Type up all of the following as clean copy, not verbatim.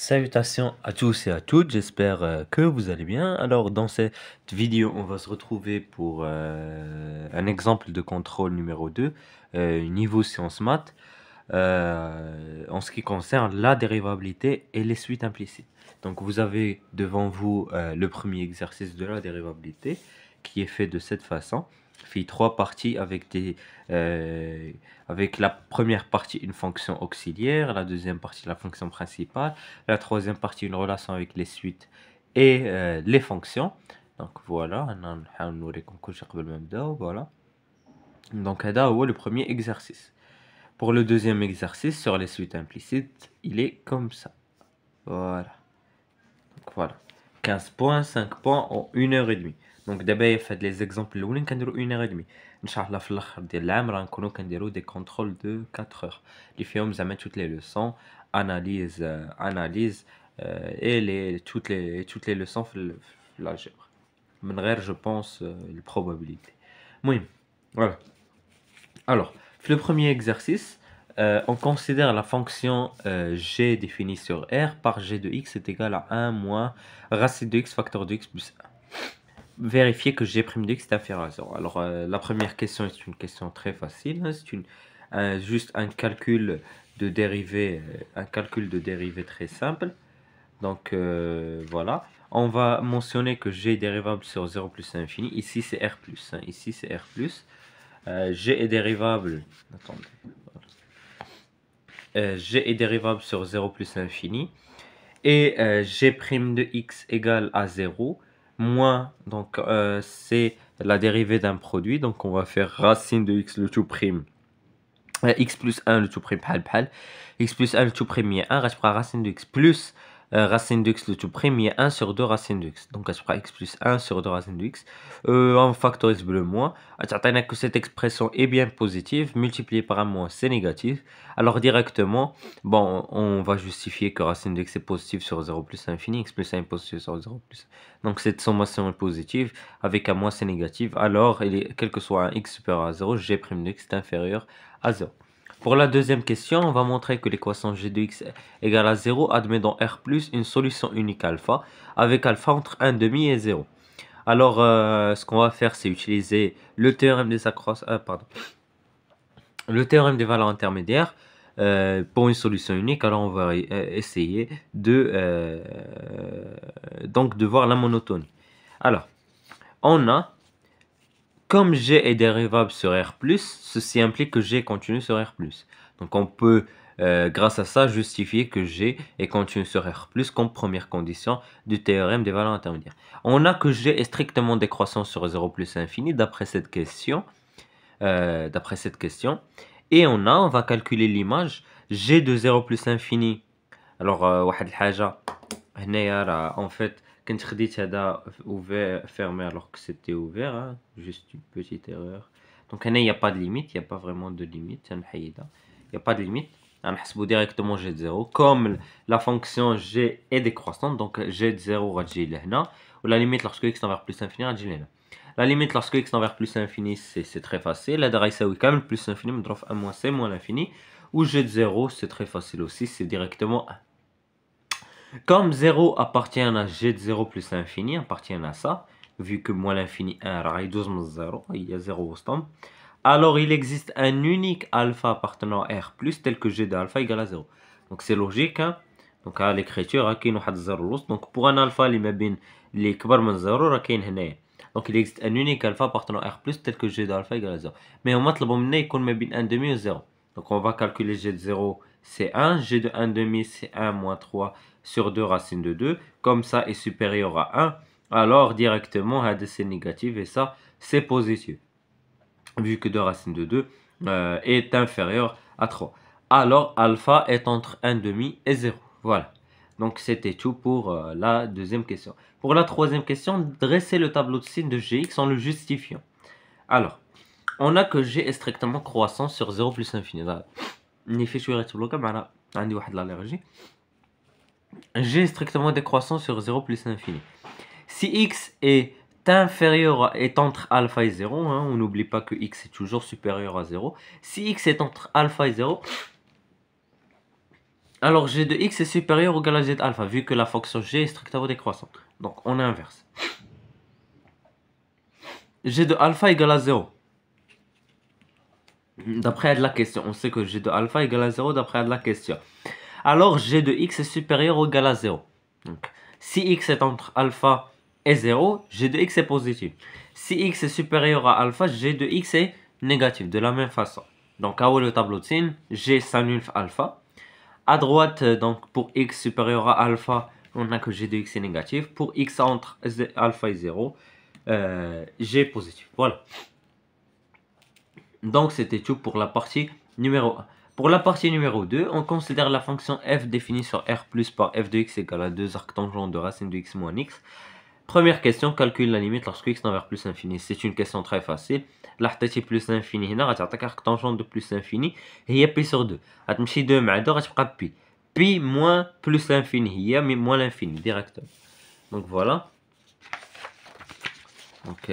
Salutations à tous et à toutes, j'espère que vous allez bien. Alors dans cette vidéo, on va se retrouver pour un exemple de contrôle numéro 2, niveau sciences maths, en ce qui concerne la dérivabilité et les suites implicites. Donc vous avez devant vous le premier exercice de la dérivabilité qui est fait de cette façon. Il fait trois parties avec la première partie une fonction auxiliaire, la deuxième partie la fonction principale, la troisième partie une relation avec les suites et les fonctions. Donc voilà, voilà. Donc هذا هو le premier exercice. Pour le deuxième exercice sur les suites implicites, il est comme ça. Voilà. Donc voilà. 15 points, 5 points en 1h30. Donc d'abord, faites les exemples الاولين كنديروا 1h30. ان شاء الله في الاخر ديال العام راه نكونوا كنديروا des contrôles de 4 heures اللي فيهم زعما toutes les leçons, analyse et toutes les leçons في l'algèbre. من غير je pense les probabilités. المهم voilà. Alors, le premier exercice, on considère la fonction g définie sur R par g de x est égal à 1 moins racine de x facteur de x plus 1. Vérifier que g' de x est inférieur à 0. Alors, la première question est une question très facile. Hein, c'est juste un calcul de dérivée très simple. Donc, voilà. On va mentionner que g est dérivable sur 0 plus infini. Ici, c'est R plus. Hein, ici, c'est R plus. G est dérivable. Attendez. G est dérivable sur 0 plus infini. Et G' de x égale à 0. Moins, donc c'est la dérivée d'un produit. Donc on va faire racine de x le tout prime. X plus 1 le tout prime بحال x plus 1 le tout prime est 1 غتبقى racine de x plus racine de x le tout prime est 1 sur 2 racine de x. Donc غتبقى x plus 1 sur 2 racine de x. On factorise le moins. غتعطينا que cette expression est bien positive. Multiplié par un moins, c'est négatif. Alors directement, bon, on va justifier que racine de x est positive sur 0 plus infini. X plus 1 est positif sur 0 plus. Donc cette sommation est positive. Avec un moins, c'est négatif. Alors, quel que soit un x supérieur à 0, g' de x est inférieur à 0. Pour la deuxième question, on va montrer que l'équation g de x égale à 0 admet dans R plus une solution unique alpha, avec alpha entre 1,5 et 0. Alors, ce qu'on va faire, c'est utiliser le théorème des le théorème des valeurs intermédiaires pour une solution unique. Alors, on va essayer donc de voir la monotonie. Alors, on a... Comme g est dérivable sur R+, ceci implique que g est continu sur R+. Donc on peut, grâce à ça, justifier que g est continu sur R+, comme première condition du théorème des valeurs intermédiaires. On a que g est strictement décroissant sur 0 plus infini, d'après cette question. Et on va calculer l'image g de 0 plus infini. Alors, واحد الحاجة هنايا راه en fait كنت خديت هذا ouvert fermé alors que c'était ouvert, hein. Juste une petite erreur. Donc هنا il n'y a pas de limite, il n'y a pas vraiment de limite, il n'y a pas de limite. غنحسبوا directement g de 0 comme la fonction g est décroissante, donc g de 0 غتجي لهنا, ou la limite lorsque x tend vers plus infini غتجي لهنا. La limite lorsque x tend vers plus infini, c'est très facile. هذا غيساوي كامل plus infini مضروب في 1 moins c moins l'infini, ou g de 0 c'est très facile aussi, c'est directement 1. Comme 0 appartient à g de 0 plus infini, appartient à ça, vu que moins l'infini 1, il y a 0 au stomp, alors il existe un unique alpha appartenant à R+, tel que g de alpha égale à 0. Donc c'est logique, hein? Donc à l'écriture, donc pour un alpha qui est كبر من 0, donc il existe un unique alpha appartenant à R+, tel que g de alpha égale à 0. Mais on va demander يكون ما بين 1,5 et 0. Donc on va calculer g de 0, c'est 1, g de 1,5 c'est 1 moins 3 sur 2 racine de 2, comme ça est supérieur à 1, alors directement c'est négatif et ça c'est positif, vu que 2 racine de 2 est inférieur à 3. Alors alpha est entre 1,5 et 0. Voilà. Donc c'était tout pour la deuxième question. Pour la troisième question, dressez le tableau de signes de Gx en le justifiant. Alors, on a que G est strictement croissant sur 0 plus infini. G est strictement décroissant sur 0 plus infini. Si x est entre alpha et 0, hein, on n'oublie pas que x est toujours supérieur à 0. Si x est entre alpha et 0, Alors g de x est supérieur ou égal à z alpha, vu que la fonction g est strictement décroissante. Donc on inverse. G de alpha égale à 0. D'après la question, on sait que g de alpha égale à 0 d'après la question. Alors g de x est supérieur ou égal à 0. Donc, si x est entre alpha et 0, g de x est positif. Si x est supérieur à alpha, g de x est négatif, de la même façon. Donc, à le tableau de signe, g s'annule alpha. À droite, donc pour x supérieur à alpha, on a que g de x est négatif. Pour x entre alpha et 0, g est positif. Voilà. Donc, c'était tout pour la partie numéro 1. Pour la partie numéro 2, on considère la fonction f définie sur R plus par f de x égale à 2 arctangents de racine de x moins x. Première question, calcule la limite lorsque x tend vers plus infini. C'est une question très facile. Là, tu plus infini, هنا غتعطيك arctangent de plus infini, هي pi sur 2. غتمشي 2 مع 2 غتبقى pi. Pi moins plus l'infini, هي moins l'infini directement. Donc voilà. Donc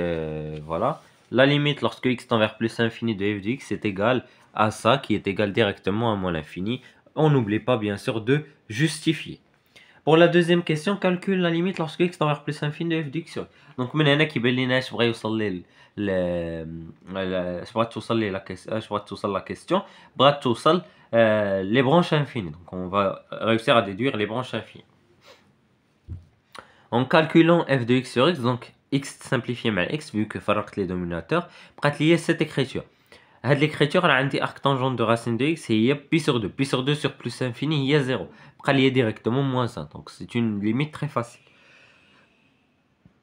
voilà. La limite lorsque x tend vers plus infini de f de x est égale à ça, qui est égal directement à moins l'infini. On n'oublie pas bien sûr de justifier. Pour la deuxième question, calcule la limite lorsque x tend vers plus infini de f de x. Donc من هنا كيبان لينا اش بغا يوصل لي اش بغات توصل لي اش بغات توصل la question. بغات توصل les branches infinies. Donc on va réussir à déduire les branches infinies. En calculant f de x sur x, donc x simplifié par x, vu que فرقت les dominateurs, بقات لي cette écriture. Cette l'écriture, elle a un arctangent de racine de x, c'est pi sur 2. Pi sur 2 sur plus infini, il y a 0. Après, il y a directement moins 1. Donc, c'est une limite très facile.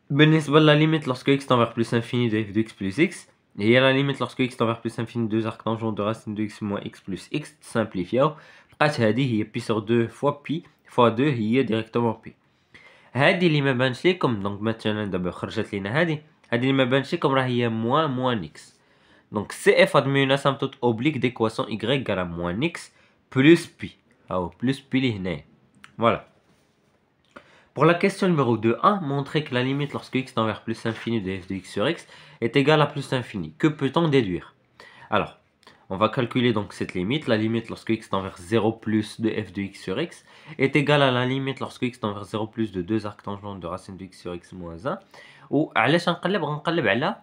بالنسبة la limite lorsque x tend vers plus infini de f de x plus x, il y a la limite lorsque x tend vers plus infini de 2 arctangents de racine de x moins x plus x, simplifié. بقات هذه هي pi sur 2 fois pi fois 2 هي directement pi. هذه اللي ما بانش لكم donc مثلا دابا خرجت لينا هذه اللي ما بانش لكم راه هي moins x. Donc CF admet une asymptote oblique d'équation y égale à moins x plus pi. Alors, plus pi l'ihné. Voilà. Pour la question numéro 2a, montrer que la limite lorsque x tend vers plus infini de f de x sur x est égale à plus infini. Que peut-on déduire? Alors, on va calculer donc cette limite. La limite lorsque x tend vers 0 plus de f de x sur x est égale à la limite lorsque x tend vers 0 plus de 2 arctangents de racine de x sur x moins 1. Ou علاش غنقلب على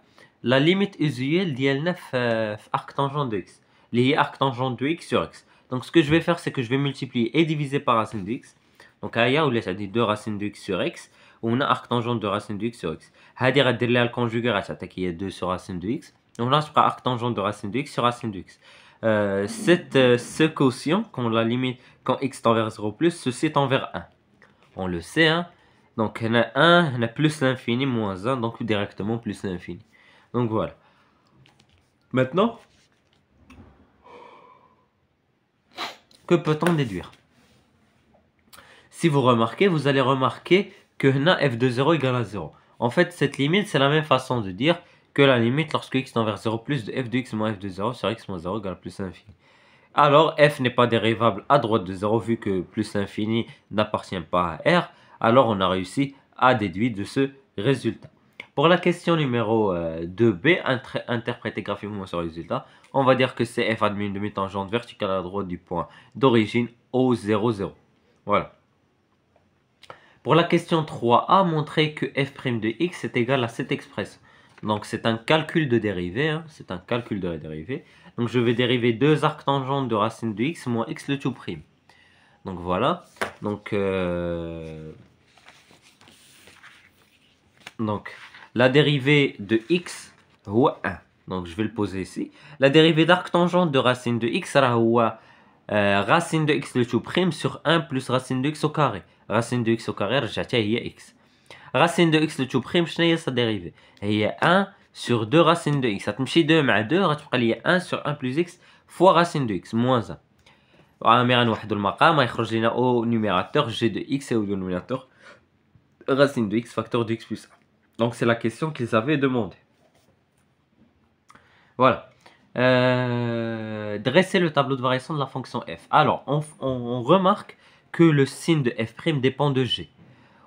la limite usuelle ديالنا في arctangent de x, اللي هي arctangent de x sur x. Donc ce que je vais faire, c'est que je vais multiplier et diviser par racine de x. Donc هيا ولات عندي 2 racine de x sur x وهنا arctangent de racine de x sur x. هذه غدير ليها الكونجوغي غتعطيك هي 2 sur racine de x. وهنا تبقى arctangent de racine de x sur racine de x. Ce quotient, quand la limite, quand x tend vers 0 plus, ceci tend vers 1. On le sait, hein. Donc on a 1, on a plus l'infini, moins 1, donc directement plus l'infini. Donc voilà. Maintenant, que peut-on déduire? Si vous remarquez, vous allez remarquer que f de 0 égale à 0. En fait, cette limite, c'est la même façon de dire que la limite lorsque x tend vers 0 plus de f de x moins f de 0 sur x moins 0 égale plus infini. Alors, f n'est pas dérivable à droite de 0 vu que plus infini n'appartient pas à R. Alors, on a réussi à déduire de ce résultat. Pour la question numéro 2b, interpréter graphiquement ce résultat, on va dire que c'est f admet une demi-tangente verticale à droite du point d'origine au 0, 0. Voilà. Pour la question 3a, montrer que f' de x est égal à cette expression. Donc c'est un calcul de dérivée, hein, c'est un calcul de la dérivée. Donc je vais dériver 2 arctangentes de racine de x moins x le tout prime. Donc voilà. Donc la dérivée de x هو 1. Donc je vais le poser ici. La dérivée d'arctangente de racine de x sera racine de x le tout prime sur 1 plus racine de x au carré. Racine de x au carré رجعتها هي x. Racine de x le tout prime شنو هي sa dérivée؟ هي 1 sur 2 racine de x. غتمشي 2 مع 2 غتبقى لي 1 sur 1 plus x fois racine de x moins 1. وعامي غنوحدو المقام غيخرج لنا au numérateur g de x et au dénominateur racine de x facteur de x plus 1. Donc c'est la question qu'ils avaient demandé. Voilà. Dresser le tableau de variation de la fonction f. Alors, on remarque que le signe de f' dépend de g.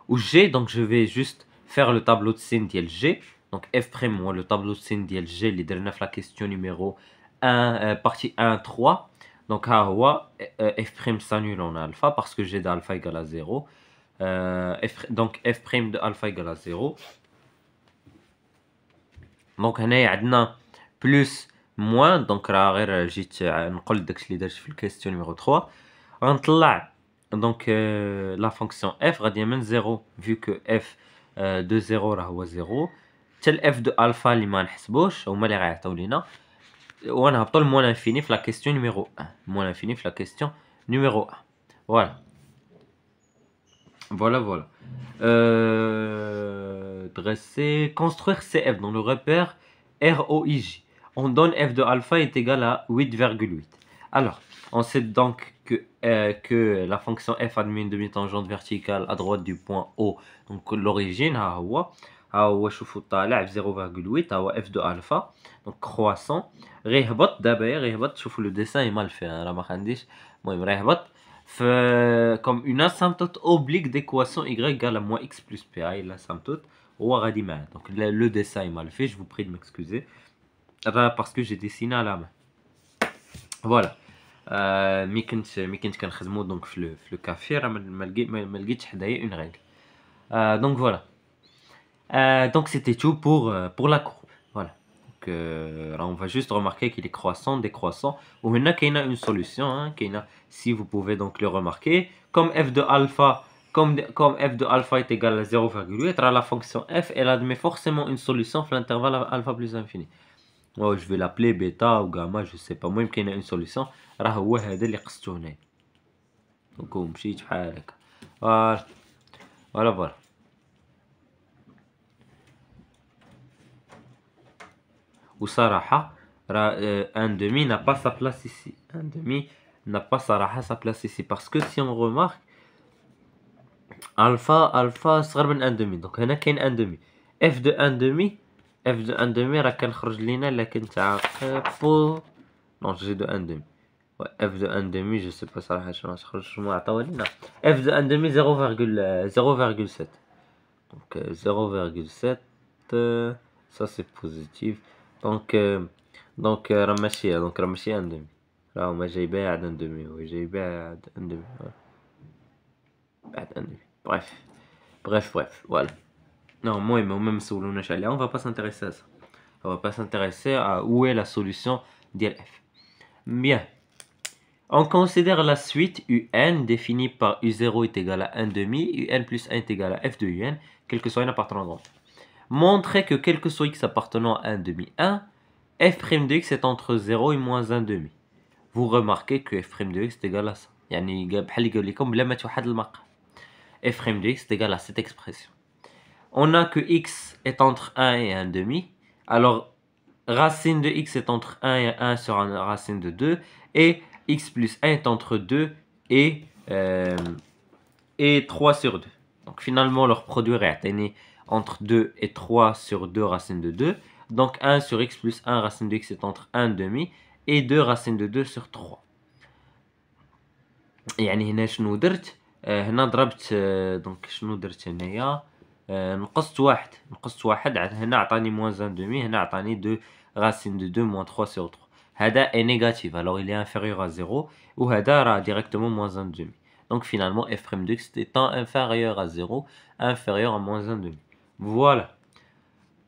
Ou g, donc je vais juste faire le tableau de signe de g. Donc f', le tableau de signe de g, les dernières la question numéro 1, partie 1, 3. Donc ها هو f prime s'annule en alpha parce que g d'alpha égale à 0. Donc f prime de alpha égale à 0. Donc هنايا عندنا plus moins. Donc راه غير جيت نقول داكشي اللي درت في الكيستيون نيميرو 3. غنطلع donc la fonction f غادي من 0 vu que f de 0 راه هو 0 حتى ال f de alpha اللي ما نحسبوش هما اللي غيعطيو لينا ونهبطوا لموان انفيني في لا كيستيون نيميرو 1. موان انفيني في لا كيستيون نيميرو 1. Voilà. Voilà, voilà. Dresser, construire CF dans le repère ROIJ. On donne f de alpha est égal à 8,8. Alors, on sait donc que la fonction f admet une demi-tangente verticale à droite du point O. Donc l'origine, ها هو شوفوا طالع ب 0,8 ها هو f de alpha. Donc croissant. غيهبط دابا غيهبط. شوفوا لو ديسان مال في راه ما عنديش. المهم غيهبط. Comme une asymptote oblique d'équation y égale à moins x plus p. L'asymptote, donc le dessin est mal fait, je vous prie de m'excuser. Parce que j'ai dessiné à la main. Voilà. مي كنت كنخدمو donc في le café راه ما لقيتش حدايا une règle. Donc voilà. Donc c'était tout pour la courbe. Voilà. Donc on va juste remarquer qu'il est croissant, décroissant. Ou maintenant qu'il y a une solution, hein, si vous pouvez donc le remarquer, comme f de alpha, comme f de alpha est égal à 0,8, la fonction f elle admet forcément une solution pour l'intervalle alpha plus infini. Oh, je vais l'appeler bêta ou gamma, je sais pas. Moi, il y a une solution. راه هو هذا اللي قصته هنا. Donc مشيت بحال هكا. Voilà. وصراحة راه un demi n'a pas sa place ici. Un demi n'a pas sa place ici. Parce que si on remarque, alpha صغر من un demi. Donc هنا كاين un demi. f de un demi راه كنخرج لينا إلا كنت عاقب. Non, j'ai de un demi. Ouais, f de un demi, je sais pas صراحة شنو غتخرج شنو عطاوها لينا. f de un demi 0,7. Donc 0,7 ça c'est positif. Donc راه ماشي ان دمي. راه هما جايبها عاد ان دمي. هو جايبها عاد ان دمي. بعد ان دمي. Bref. Voilà. Non, moi, même si on va pas s'intéresser à ça. On va pas s'intéresser à où est la solution d'f. Bien. On considère la suite un définie par u0 est égal à 1 demi, un plus 1 est égal à f de un, quel que soit un appartenant dans. Montrer que quel que soit x appartenant à 1 demi 1, f' de x est entre 0 et moins 1 demi. Vous remarquez que f' de x est égal à ça. يعني بحال اللي قال لكم بلا ما واحد المقام. f' de x est égal à cette expression. On a que x est entre 1 et 1 demi. Alors racine de x est entre 1 et 1 sur une racine de 2 et x plus 1 est entre 2 et 3 sur 2. Donc finalement leur produit est entre 2 et 3 sur 2 racines de 2. Donc 1 sur x plus 1 racine de x est entre 1 demi et 2 racines de 2 sur 3. يعني هنا شنو درت؟ هنا ضربت دونك شنو درت هنايا؟ نقصت واحد هنا عطاني moins 1 demi, هنا عطاني 2 racine de 2 moins 3 sur 3. هذا est négatif, alors il est inférieur à 0 وهذا راه directement moins 1 demi. Donc finalement f' de x étant inférieur à 0, inférieur à moins 1 demi. Voilà.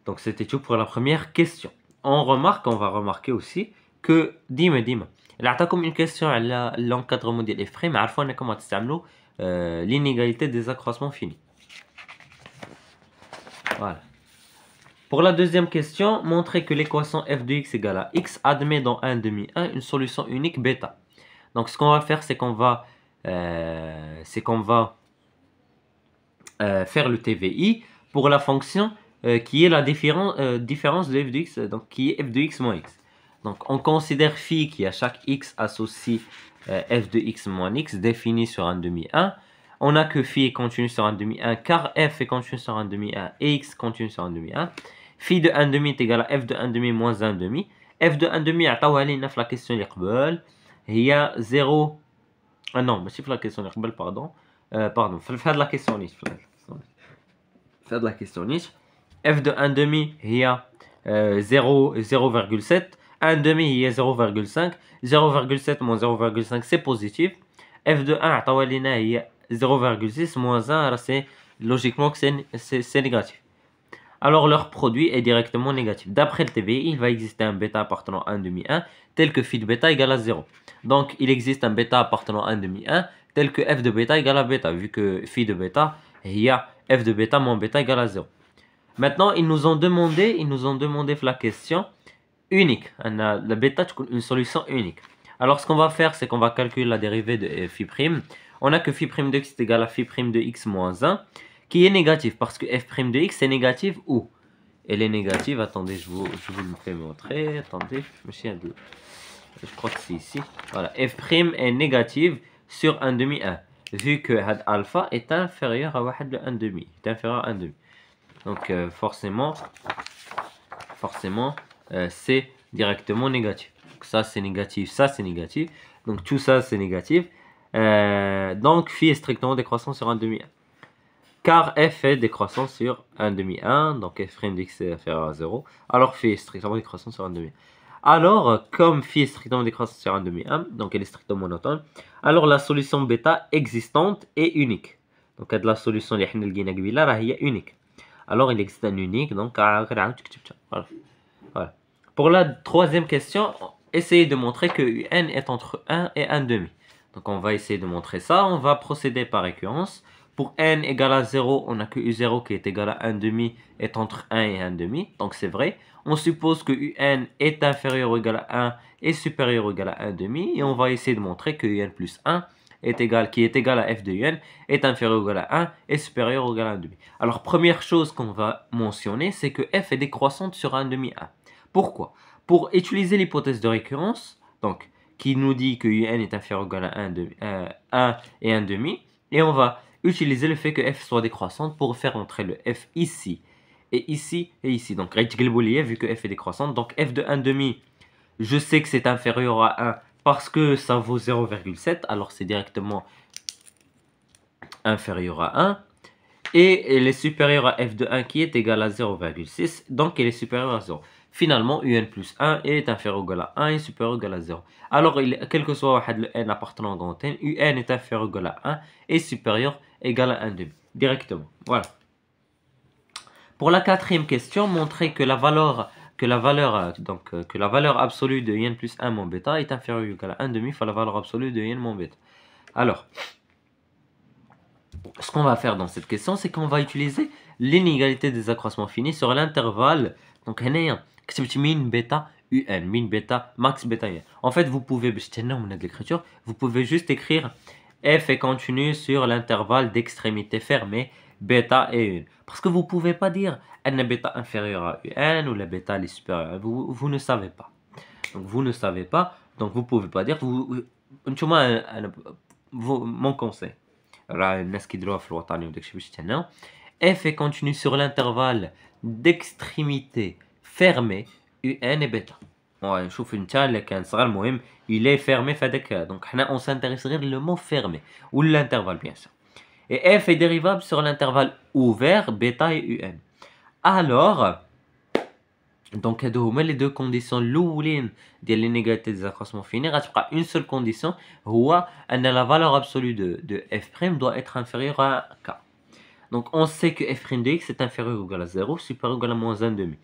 Donc c'était tout pour la première question. On va remarquer aussi que ديما اللي عطاكم une question على l'encadrement ديال f' عرفوا انكم غتستعملوا l'inégalité des accroissements finis. Voilà. Pour la deuxième question, montrer que l'équation f de x égale à x admet dans 1 demi 1 une solution unique bêta. Donc ce qu'on va faire, c'est qu'on va faire le TVI pour la fonction qui est la différence de f de x, donc qui est f de x moins x. Donc on considère phi qui à chaque x associe f de x moins x défini sur 1 demi 1. On a que phi est continu sur 1 demi 1 car f est continu sur 1 demi 1 et x continu sur 1 demi 1. Phi de 1 demi est égal à f de 1 demi moins 1 demi. f de 1 demi عطاوها لينا في la question اللي قبل هي 0. Ah non, ماشي في la question اللي قبل pardon في هاد la question نيت في هاد la question نيت f de 1 demi هي 0,7 1 demi هي 0,5 0,7 moins 0,5 c'est positif f de 1 عطاوها لينا هي 0,6 moins 1 c'est logiquement que c'est négatif. Alors leur produit est directement négatif. D'après le TBI, il va exister un bêta appartenant à 1 demi 1 tel que phi de bêta égale à 0. Donc il existe un bêta appartenant à 1 demi 1 tel que f de bêta égale à bêta, vu que phi de bêta, il y a f de bêta moins bêta égale à 0. Maintenant, ils nous ont demandé la question unique. La bêta, une solution unique. Alors, ce qu'on va faire, c'est qu'on va calculer la dérivée de phi prime. On a que phi prime de x est égal à phi prime de x moins 1, qui est négatif, parce que f prime de x est négative où? Elle est négative, attendez, je vous le fais montrer. Attendez, je crois que c'est ici. Voilà, f prime est négative sur 1 demi 1, vu que alpha est inférieur à 1 demi, est inférieur à 1 demi. Donc forcément, c'est directement négatif. Donc, ça c'est négatif, ça c'est négatif. Donc tout ça c'est négatif. Donc phi est strictement décroissant sur 1 demi 1. Car f est décroissant sur 1 demi 1. Donc f' d'x est inférieur à 0. Alors phi est strictement décroissant sur 1 demi 1. Alors comme phi est strictement décroissant sur 1 demi 1, donc elle est strictement monotone, alors la solution bêta existante est unique. Donc la solution اللي حنا لقينا قبيله راه هي unique. Alors il existe un unique, donc voilà. Voilà. Pour la troisième question, essayez de montrer que UN est entre 1 et 1 demi. Donc on va essayer de montrer ça. On va procéder par récurrence. Pour n égale à 0, on a que U0 qui est égal à 1 demi est entre 1 et 1 demi. Donc c'est vrai. On suppose que UN est inférieur ou égal à 1 et supérieur ou égal à 1 demi. Et on va essayer de montrer que UN plus 1 qui est égal à f de un est inférieur ou égal à 1 et supérieur ou égal à 1 demi. Alors première chose qu'on va mentionner, c'est que f est décroissante sur 1 demi 1. Pourquoi? Pour utiliser l'hypothèse de récurrence, donc qui nous dit que un est inférieur ou égal à 1 et 1 demi, et on va utiliser le fait que f soit décroissante pour faire entrer le f ici et ici et ici. Donc vu que f est décroissante, donc f de 1 demi, je sais que c'est inférieur à 1 parce que ça vaut 0,7, alors c'est directement inférieur à 1. Et elle est supérieure à f de 1 qui est égal à 0,6, donc elle est supérieure à 0. Finalement, un plus 1 est inférieur ou égal à 1 et supérieur ou égal à 0. Alors, quel que soit le n appartenant au grand n, un est inférieur ou égal à 1 et supérieur ou égal à 1 demi. Directement. Voilà. Pour la quatrième question, montrer que la valeur absolue de n plus 1 moins bêta est inférieure ou égale à 1 demi fois la valeur absolue de n moins bêta. Alors, ce qu'on va faire dans cette question, c'est qu'on va utiliser l'inégalité des accroissements finis sur l'intervalle. Donc, min bêta un, min bêta max bêta un. En fait, vous pouvez, vous pouvez juste écrire f est continu sur l'intervalle d'extrémité fermée bêta et 1. Parce que vous ne pouvez pas dire n bêta inférieur à un ou la bêta est supérieure à 1. Vous ne savez pas. Donc vous ne savez pas, donc vous ne pouvez pas dire. Mon conseil. F est continu sur l'intervalle d'extrémité fermée un et bêta. Ouais, je une il est fermé donc on s'intéresse à le mot fermé ou l'intervalle bien sûr. Et f est dérivable sur l'intervalle ouvert bêta et un. Alors donc les deux conditions l'oulin de l'inégalité des accroissements finis غتبقى une seule condition هو ان la valeur absolue de f' doit être inférieure à k. Donc on sait que f' de x est inférieur ou égal à 0, supérieur ou égal à moins 1 demi.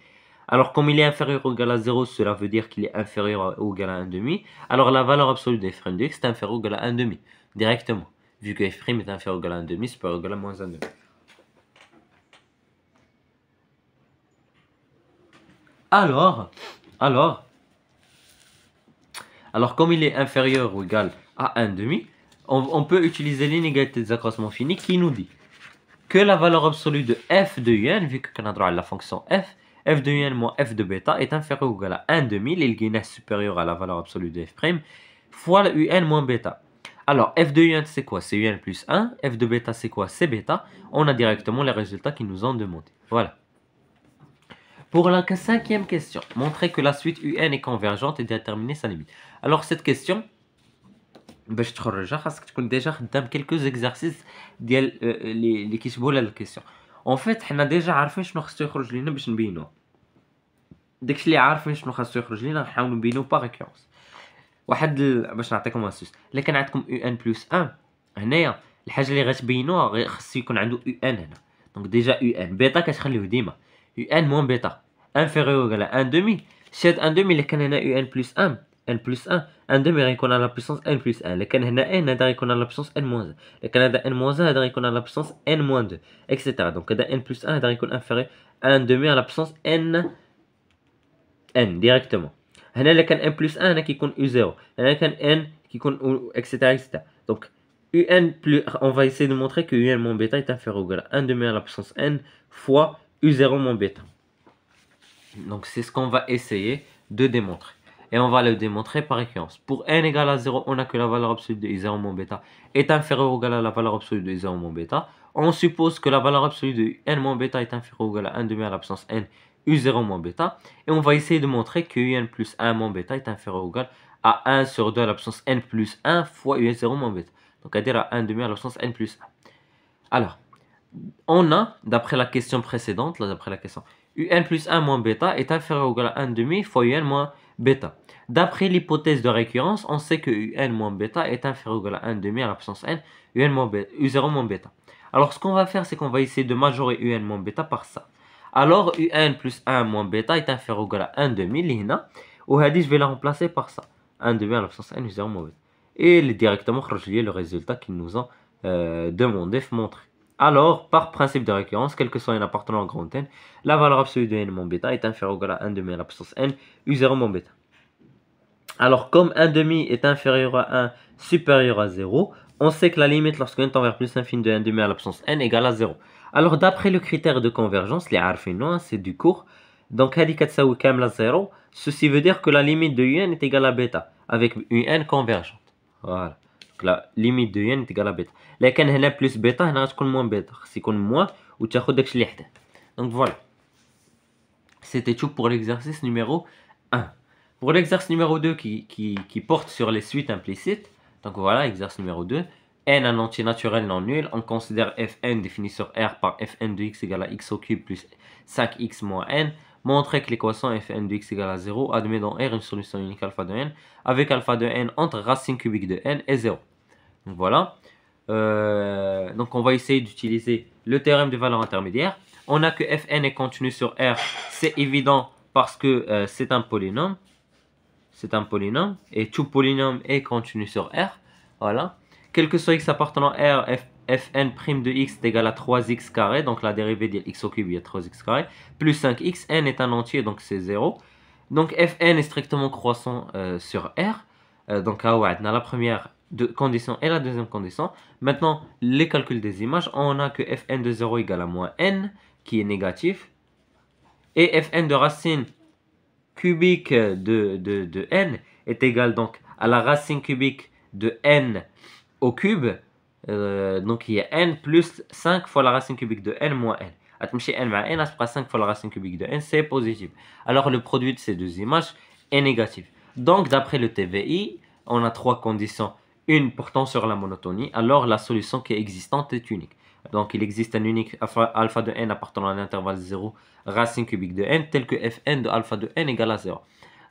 Alors comme il est inférieur ou égal à 0, cela veut dire qu'il est inférieur ou égal à 1 demi. Alors la valeur absolue de f' de x est inférieure ou égal à 1 demi directement, vu que f' est inférieur ou égal à 1 demi, supérieur ou égal à moins 1 demi. Alors, comme il est inférieur ou égal à 1 demi, on peut utiliser l'inégalité des accroissements finis qui nous dit que la valeur absolue de f de un, vu que on a droit à la fonction f de un moins f de bêta est inférieur ou égal à 1 demi, l'ilguina supérieur à la valeur absolue de f' fois le un moins bêta. Alors, f de un c'est quoi? C'est un plus 1, f de bêta c'est quoi? C'est bêta. On a directement les résultats qu'ils nous ont demandé. Voilà. Pour la cinquième question, montrer que la suite UN est convergente et déterminer sa limite. Alors cette question, باش تخرجها خاصك تكون déjà خدام quelques exercices ديال اللي كيشبهوا لهاد الكيسيون. En fait حنا déjà عارفين شنو خصو يخرج لينا باش نبينوه. داكشي اللي عارفين شنو خاصو يخرج لينا نحاولوا نبينو با ريكورنس. باش نعطيكم اسوس، الا كان عندكم يو ان بلس 1 هنايا الحاجه اللي غتبينوها خصو يكون عنده يو ان هنا. دونك ديجا يو ان بيتا كتخليوه ديما يو ان موان بيتا انفيريور ولا 1 دومي. شاد 1 دومي اللي كان هنا يو ان بلس 1 ان بلس 1 ان دومي غيكون على بويسونس ان بلس 1. اللي كان هنا ان هذا غيكون على بويسونس ان موان 1. اللي كان هذا ان موان 1 هذا غيكون على بويسونس ان موان 2 اكسيتيرا. دونك هذا ان بلس 1 هذا غيكون انفيريور 1 دومي على بويسونس ان ديريكتومون. هنا اللي كان ان بلس 1 هنا كيكون يو 0. هنا كان ان كيكون اكسيتيرا اكسيتيرا. دونك un plus, on va essayer de montrer que un moins bêta est inférieur à 1 demi à la puissance n fois u0 moins bêta. Donc c'est ce qu'on va essayer de démontrer. Et on va le démontrer par équivalence. Pour n égale à 0, on a que la valeur absolue de u0 moins bêta est inférieure ou égale à la valeur absolue de u0 moins bêta. On suppose que la valeur absolue de n moins bêta est inférieure ou égale à 1 demi à la puissance n u0 moins bêta. Et on va essayer de montrer que un plus 1 moins bêta est inférieur ou égal à 1 sur 2 à la puissance n plus 1 fois u0 moins bêta. Donc, à dire à 1 demi à la puissance n plus 1. Alors, on a, d'après la question précédente, là, d'après la question, un plus 1 moins bêta est inférieur ou égal à 1 demi fois un moins bêta. D'après l'hypothèse de récurrence, on sait que un moins bêta est inférieur ou égal à 1 demi à la puissance n, u0 moins bêta. Alors, ce qu'on va faire, c'est qu'on va essayer de majorer un moins bêta par ça. Alors, un plus 1 moins bêta est inférieur ou égal à 1 demi, l'hina, ou je vais la remplacer par ça. 1 demi à la puissance n, u0 moins bêta. Et directement le résultat qu'ils nous ont demandé de montrer. Alors, par principe de récurrence, quel que soit un appartenant à grand n, la valeur absolue de n moins bêta est inférieure ou égale à 1 demi à la puissance n, u0 moins bêta. Alors, comme 1 demi est inférieur à 1 supérieur à 0, on sait que la limite lorsque n tend vers plus l'infini de 1 demi à la puissance n égale à 0. Alors, d'après le critère de convergence, les arfino, c'est du cours, donc هذه كتساوي كاملة 0, ceci veut dire que la limite de un est égale à bêta, avec un convergente. Voilà. Donc la limite de n est égale à bêta. لكن هنا plus bêta هنا غتكون moins bêta. خص يكون moins وتاخد داكشي اللي حداه. Donc voilà. C'était tout pour l'exercice numéro 1. Pour l'exercice numéro 2 qui porte sur les suites implicites. Donc voilà, exercice numéro 2. n un entier naturel non nul. On considère fn défini sur R par fn de x égale à x au cube plus 5x moins n. Montrer que l'équation fn de x égale à 0 admet dans R une solution unique alpha de n avec alpha de n entre racine cubique de n et 0. Donc voilà. Donc on va essayer d'utiliser le théorème de valeur intermédiaire. On a que fn est continu sur R. C'est évident parce que c'est un polynôme. C'est un polynôme. Et tout polynôme est continu sur R. Voilà. Quel que soit x appartenant à R, fn' de x est égal à 3x carré, donc la dérivée de x au cube, il y a 3x carré, plus 5x, n est un entier, donc c'est 0. Donc fn est strictement croissant sur R. Donc là, on a la première condition et la deuxième condition. Maintenant, les calculs des images, on a que fn de 0 égale à moins n, qui est négatif. Et fn de racine cubique de n est égal donc à la racine cubique de n au cube, donc il y a n plus 5 fois la racine cubique de n moins n. Atmché n moins n, ça 5 fois la racine cubique de n, c'est positif. Alors le produit de ces deux images est négatif. Donc d'après le TVI, on a trois conditions, une portant sur la monotonie, alors la solution qui est existante est unique. Donc il existe un unique alpha de n appartenant à l'intervalle 0, racine cubique de n, tel que fn de alpha de n égale à 0.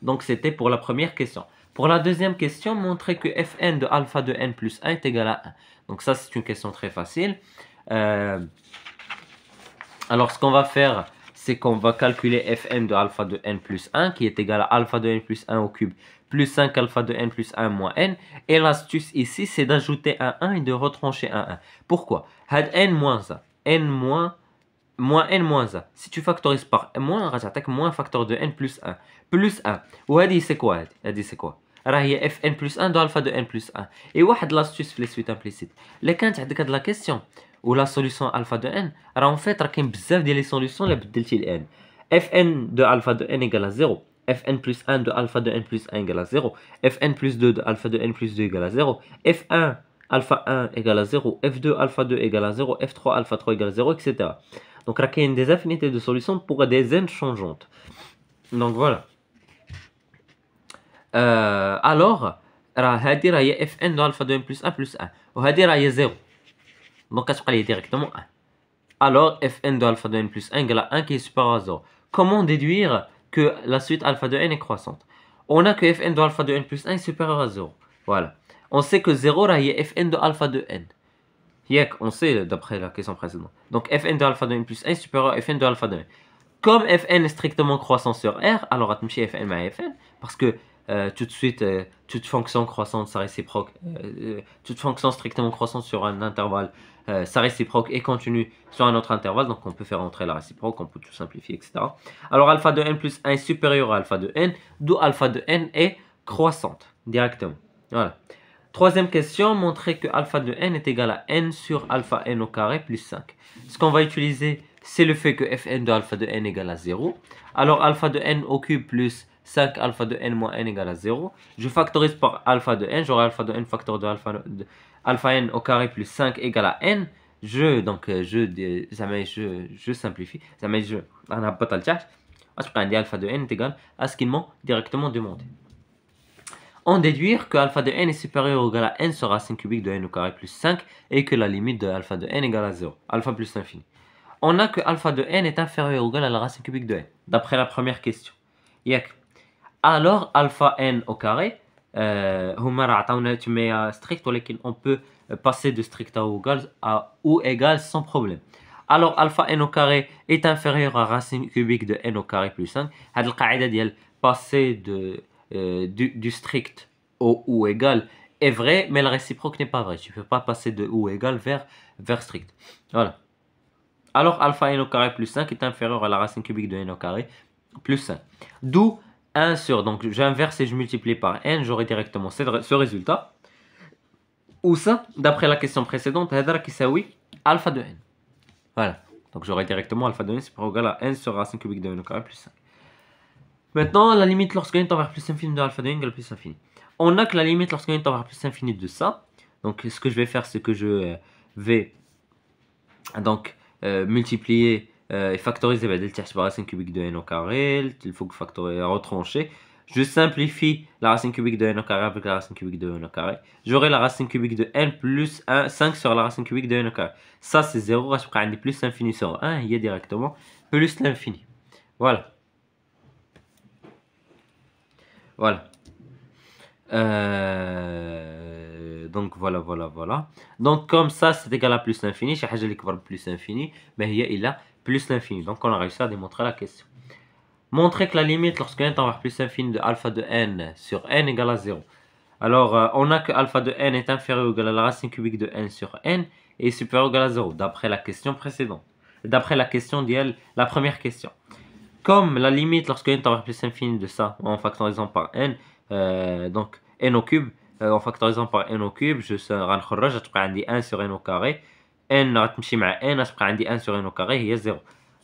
Donc c'était pour la première question. Pour la deuxième question, montrer que fn de alpha de n plus 1 est égal à 1. Donc ça, c'est une question très facile. Alors, ce qu'on va faire, c'est qu'on va calculer fn de alpha de n plus 1, qui est égal à alpha de n plus 1 au cube, plus 5 alpha de n plus 1 moins n. Et l'astuce ici, c'est d'ajouter un 1 et de retrancher un 1. Pourquoi? Had n moins 1, n moins n moins 1. Si tu factorises par moins, on va moins facteur de n plus 1. Plus 1. Ou c'est quoi? C'est quoi? راهي fn plus 1 de alpha de n plus 1. Et واحد l'astuce في les suites implicites. اللي كانت عندك هاد la question ou la solution alpha de n, راه en fait راه كاين بزاف ديال les solutions اللي بدلتي ل n. fn de alpha de n égale à 0. fn plus 1 de alpha de n plus 1 égale à 0. fn plus 2 de alpha de n plus 2 égale à 0. f1 alpha 1 égale à 0. f2 alpha 2 égale à 0. f3 alpha 3 égale à 0, etc. Donc راه كاين des affinités de solutions pour des n changeantes. Donc voilà. Alors هادي راهي fn de alpha de n plus 1 plus 1 وهادي راهي 0. Donc كتبقى لي directement 1. Alors fn de alpha de n plus 1 égale à 1 qui est supérieur à 0. Comment déduire que la suite alpha de n est croissante. On a que fn de alpha de n plus 1 est supérieur à 0. Voilà. On sait que 0 là, il y a fn de alpha de n. On sait d'après la question précédente. Donc fn de alpha de n plus 1 est supérieur à fn de alpha de n. Comme fn est strictement croissant sur R, alors on va fn à fn, parce que tout de suite, toute fonction croissante, sa réciproque, toute fonction strictement croissante sur un intervalle, sa réciproque est continue sur un autre intervalle, donc on peut faire entrer la réciproque, on peut tout simplifier, etc. Alors alpha de n plus 1 est supérieur à alpha de n, d'où alpha de n est croissante, directement. Voilà. Troisième question, montrer que alpha de n est égal à n sur alpha n au carré plus 5. Ce qu'on va utiliser, c'est le fait que fn de alpha de n égale à 0. Alors alpha de n au cube plus 5 alpha de n moins n égale à 0. Je factorise par alpha de n, j'aurai alpha de n facteur de alpha n au carré plus 5 égale à n. Je simplifie. On n'a pas le tâche. Alpha de n est égal à ce qu'ils m'ont directement demandé. En déduire que alpha de n est supérieur ou égal à n sur racine cubique de n au carré plus 5 et que la limite de alpha de n égale à 0. Alpha plus l'infini. On a que alpha de n est inférieur ou égal à la racine cubique de n, d'après la première question. Alors alpha n au carré, strict, on peut passer de strict à ou égal sans problème. Alors alpha n au carré est inférieur à racine cubique de n au carré plus 5. Cette qaïda ديال passer du strict au ou égal est vrai, mais le réciproque n'est pas vrai. Tu ne peux pas passer de ou égal vers strict. Voilà. Alors alpha n au carré plus 5 est inférieur à la racine cubique de n au carré plus 5. D'où 1 sur, donc j'inverse et je multiplie par n, j'aurai directement ce résultat. Ou ça, d'après la question précédente, alpha de n. Voilà. Donc j'aurai directement alpha de n supérieur ou égal à n sur racine cubique de n au carré plus 5. Maintenant, la limite lorsque n tend vers plus infini de alpha de n égale plus infini. On a que la limite lorsque n tend vers plus infini de ça. Donc ce que je vais faire, c'est que je vais donc multiplier et factoriser par racine cubique de n au carré. Il faut que factoriser, retrancher. Je simplifie la racine cubique de n au carré avec la racine cubique de n au carré. J'aurai la racine cubique de n plus 1, 5 sur la racine cubique de n au carré. Ça, c'est 0. Je prends plus l'infini sur 1. Il y a directement plus l'infini. Voilà. Voilà. Donc voilà. Donc comme ça, c'est égal à plus l'infini. J'ai حاجة اللي plus l'infini, mais il a plus l'infini. Donc on a réussi à démontrer la question. Montrer que la limite lorsque n tend vers plus infini de alpha de n sur n égale à 0. Alors on a que alpha de n est inférieur ou égal à la racine cubique de n sur n et supérieur ou égal à 0, d'après la question précédente. D'après la question d'elle, la première question. Comme la limite lorsque n tend vers plus infini de ça, en factorisant par n, donc n au cube, en factorisant par n au cube, je غنخرج غتبقى عندي 1 sur n au carré, n غتمشي مع n غتبقى عندي 1 sur n au carré هي 0.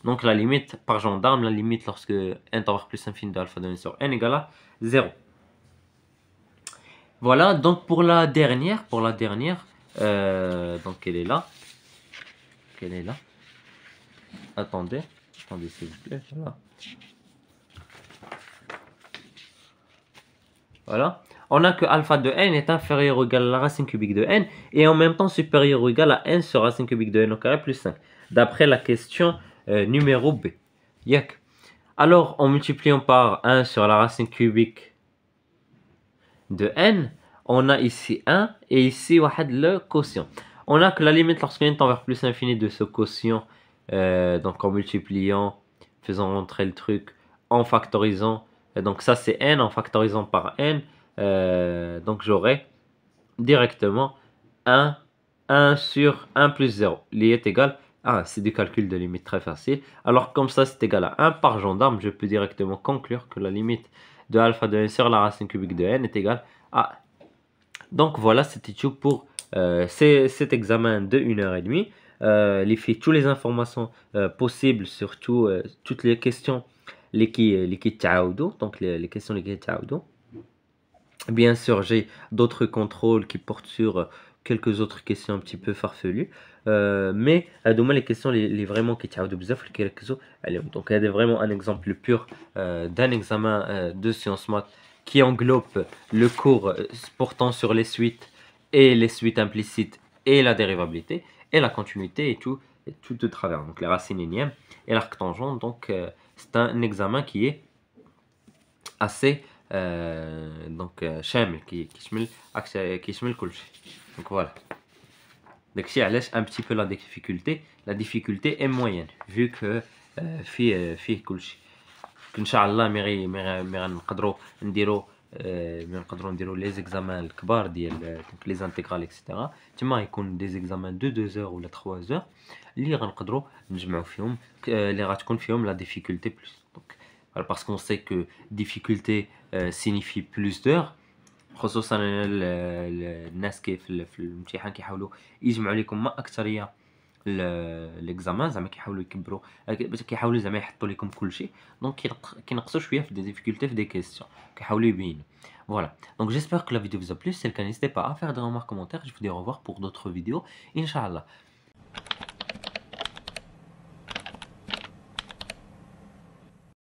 Donc la limite par gendarme, la limite lorsque n tend vers plus infini de alpha de n sur n égale à 0. Voilà, donc pour la dernière, donc elle est là. Attendez s'il vous plaît, voilà. On a que alpha de n est inférieur ou égal à la racine cubique de n et en même temps supérieur ou égal à n sur racine cubique de n au carré plus 5. D'après la question numéro B. Alors, en multipliant par 1 sur la racine cubique de n, on a ici 1 et ici le quotient. On a que la limite lorsqu'on est vers plus infini de ce quotient, donc en multipliant, faisant rentrer le truc, en factorisant, donc ça c'est n, en factorisant par n, donc j'aurai directement 1 sur 1 plus 0, qui est égal à, c'est du calcul de limite très facile. Alors comme ça c'est égal à 1 par gendarme, je peux directement conclure que la limite de alpha de n sur la racine cubique de n est égale à 1. Donc voilà, c'était tout pour cet examen de 1h30. Il fait toutes les informations possibles sur toutes les questions qui تعاودوا, donc les questions qui تعاودوا. Bien sûr, j'ai d'autres contrôles qui portent sur quelques autres questions un petit peu farfelues. Mais les questions les vraiment qui تعاودوا بزاف اللي كيركزوا عليهم. Donc il y a vraiment un exemple pur d'un examen de sciences maths qui englobe le cours portant sur les suites et les suites implicites et la dérivabilité et la continuité et tout de travers. Donc les racines énièmes et l'arc tangent. Donc c'est un examen qui est assez donc شامل كيشمل كلشي. Donc voilà. داكشي علاش un petit peu la difficulté est moyenne vu que فيه كلشي. إن شاء الله مي غنقدروا نديروا لي زيكزامان الكبار ديال دونك لي زانتيغرال اكسيتيرا، تما غيكون دي زيكزامان دو 2 heures ولا 3 heures اللي غنقدروا نجمعوا فيهم اللي غتكون فيهم لا difficulté plus. Donc voilà, parce qu'on sait que difficulté signifie plus d'heures. خصوصا الناس في الامتحان كيحاولوا يجمعوا لكم ما اكثريه ليكزامان، زعما كيحاولوا يكبروا، كيحاولوا زعما يحطوا لكم كلشي، دونك كينقصوا شويه في دي ديفيكولتي في دي كيسيون، كيحاولوا يبينوا. Voilà, donc j'espère que la vidéo vous a plu. Si c'est le cas, n'hésitez pas à faire des remarques, commentaires. Je vous dis au revoir pour d'autres vidéos. Inch'Allah.